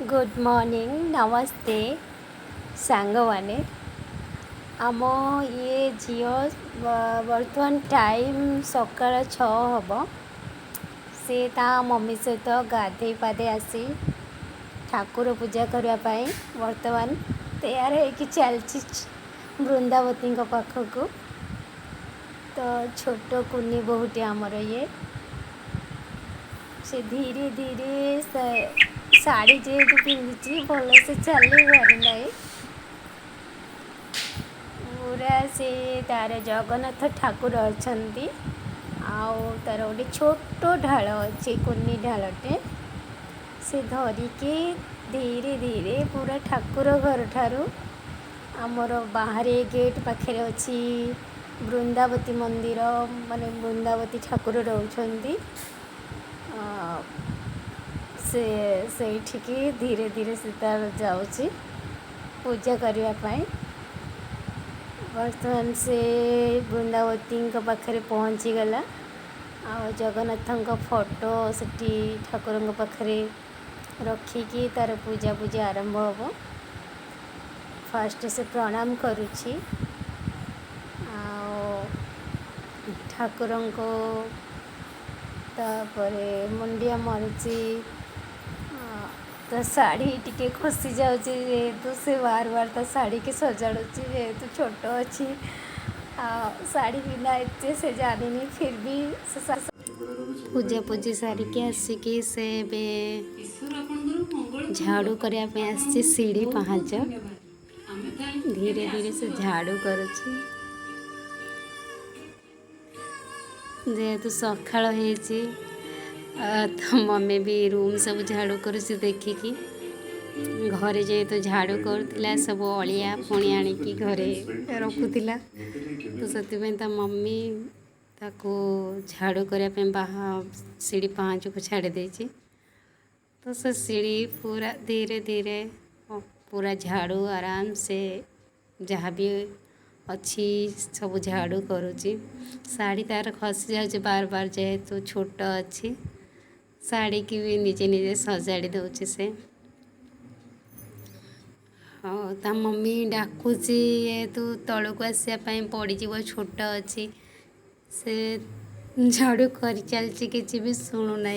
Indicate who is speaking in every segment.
Speaker 1: good morning नमस्ते सांगवाने आम ये झील बर्तमान टाइम सकाळ 6 हम से ता मम्मी सहित गाधे पाधे आसी ठाकुर पूजा करने बर्तमान तैयार हो चलती बृंदावती पाखक तो छोट कुनी बहुटे आमर ये से धीरे धीरे शाढ़ी जेहेतु पिंधि भल से चली पारना पूरा से तार जगन्नाथ ठाकुर अच्छा तार गोटे छोट ढाल अच्छे कुनी ढालटे से धरिकी धीरे धीरे पूरा ठाकुर घर ठारू आमर बाहर गेट पाखे अच्छी बृंदावती मंदिर माने बृंदावती ठाकुर रोचंती से धीरे धीरे से जाऊँगी पूजा करने बर्तमान से बृंदावती पाखे पहुँची गला आ जगन्नाथ फोटो से ठाकुर पाखे रखिकी तार पूजा पूजा आरंभ हम फास्ट से प्रणाम करुच्ची ठाकुर को तापरे मुंडिया मारुची तो साड़ी टिके खसी जाऊँगी जेहेतु से बार बार तो साड़ी के सजाड़ुची जेहेतु छोट अच्छी साड़ी बिना एते से जानी फिर भी से पूजा पूजी सारिकी आसिकी से झाड़ू करने आसी सीढ़ी पहाच धीरे धीरे से झाड़ू करुची जेहेतु सकाळ होइछि तो मम्मी भी रूम सब झाड़ू करुची देखिकी घरे जेहेतु झाड़ू करुला सब अलिया पुणी आणिकी घरे रखुला तो से मम्मी ताको झाड़ू करने सीढ़ी पाँच को छाड़ी देछि तो से सीढ़ी पूरा धीरे धीरे पूरा झाड़ू आराम से जहाँ भी अच्छी सब झाड़ू करुची साड़ी तार खसी जाऊँच बार बार जेहेतु छोट अच्छी साड़ी की भी निजे निजे सजाड़ी दौची से हाँ ता मम्मी डाकुची जेहेतु तलू आसापी पड़ीज छोट अच्छी से झाड़ू कर चलची किसी भी शुणुना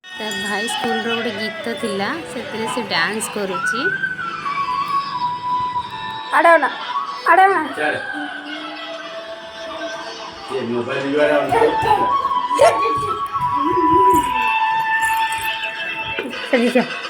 Speaker 1: भाई स्कूल रो गोटे गीत थिला से डांस करुची आड़ना आड़ना ये मोबाइल चलिए